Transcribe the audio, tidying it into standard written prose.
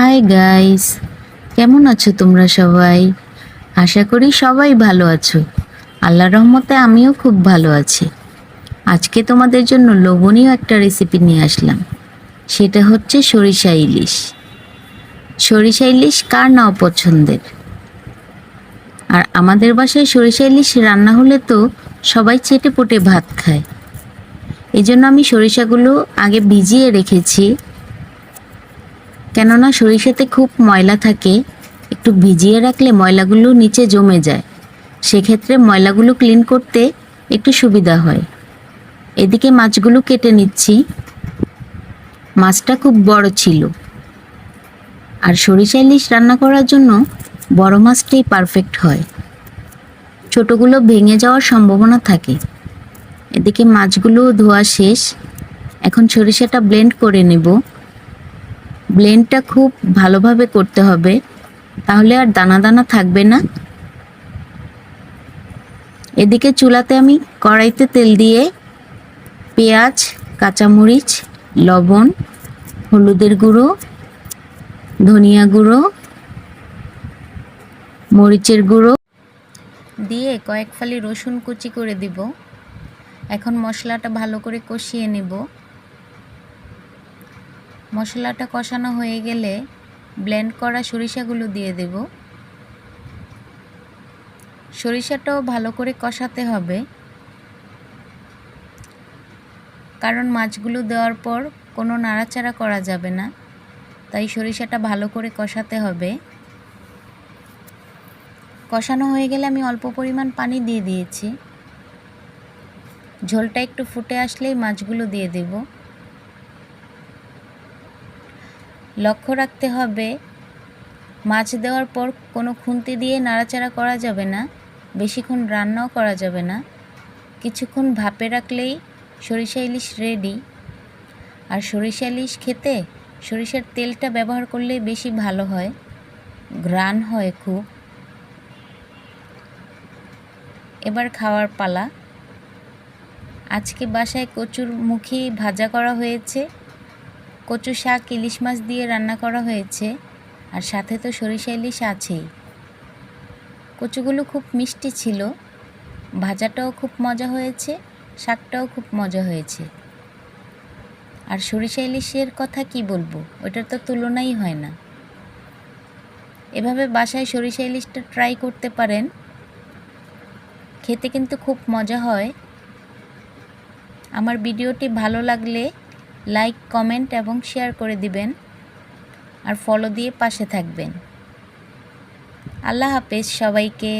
Hi guys, কেমন আছো তোমরা সবাই? আশা করি সবাই ভালো আছো। আল্লাহর রহমতে আমিও খুব ভালো আছি। আজকে তোমাদের জন্য লোভনীয় একটা রেসিপি নিয়ে আসলাম। সেটা হচ্ছে সরিষা ইলিশ। সরিষা ইলিশ কার না অপছন্দের? আর আমাদের বাসায় সরিষা ইলিশ রান্না হলে তো সবাই চেটে পুটে ভাত খায়। এই জন্য আমি সরিষাগুলো আগে ভিজিয়ে রেখেছি, কেননা সরিষাতে খুব ময়লা থাকে। একটু ভিজিয়ে রাখলে ময়লাগুলো নিচে জমে যায়, সেক্ষেত্রে ময়লাগুলো ক্লিন করতে একটু সুবিধা হয়। এদিকে মাছগুলো কেটে নিচ্ছি। মাছটা খুব বড় ছিল, আর সরিষা ইলিশ রান্না করার জন্য বড় মাছটাই পারফেক্ট হয়, ছোটগুলো ভেঙে যাওয়ার সম্ভাবনা থাকে। এদিকে মাছগুলো ধোয়া শেষ। এখন সরিষাটা ব্লেন্ড করে নেব। ব্লেন্ডটা খুব ভালোভাবে করতে হবে, তাহলে আর দানা দানা থাকবে না। এদিকে চুলাতে আমি কড়াইতে তেল দিয়ে পেঁয়াজ, কাঁচামরিচ, লবণ, হলুদের গুঁড়ো, ধনিয়া গুঁড়ো, মরিচের গুঁড়ো দিয়ে কয়েক ফালি রসুন কুচি করে দিব। এখন মশলাটা ভালো করে কষিয়ে নেব। মশলাটা কষানো হয়ে গেলে ব্লেন্ড করা সরিষাগুলো দিয়ে দেব। সরিষাটাও ভালো করে কষাতে হবে, কারণ মাছগুলো দেওয়ার পর কোনো নাড়াচাড়া করা যাবে না, তাই সরিষাটা ভালো করে কষাতে হবে। কষানো হয়ে গেলে আমি অল্প পরিমাণ পানি দিয়ে দিয়েছি। ঝোলটা একটু ফুটে আসলেই মাছগুলো দিয়ে দেব। লক্ষ্য রাখতে হবে, মাছ দেওয়ার পর কোনো খুন্তি দিয়ে নাড়াচাড়া করা যাবে না, বেশিক্ষণ রান্নাও করা যাবে না। কিছুক্ষণ ভাপে রাখলেই সরিষা ইলিশ রেডি। আর সরিষা ইলিশ খেতে সরিষার তেলটা ব্যবহার করলে বেশি ভালো হয়, ঘ্রাণ হয় খুব। এবার খাওয়ার পালা। আজকে বাসায় কচুর মুখী ভাজা করা হয়েছে, কচু শাক ইলিশ মাছ দিয়ে রান্না করা হয়েছে, আর সাথে তো সরিষা ইলিশ আছেই। কচুগুলো খুব মিষ্টি ছিল, ভাজাটাও খুব মজা হয়েছে, শাকটাও খুব মজা হয়েছে। আর সরিষা ইলিশের কথা কি বলবো, ওটার তো তুলনাই হয় না। এভাবে বাসায় সরিষা ইলিশটা ট্রাই করতে পারেন, খেতে কিন্তু খুব মজা হয়। আমার ভিডিওটি ভালো লাগলে লাইক, কমেন্ট এবং শেয়ার করে দিবেন, আর ফলো দিয়ে পাশে থাকবেন। আল্লাহ হাফেজ সবাইকে।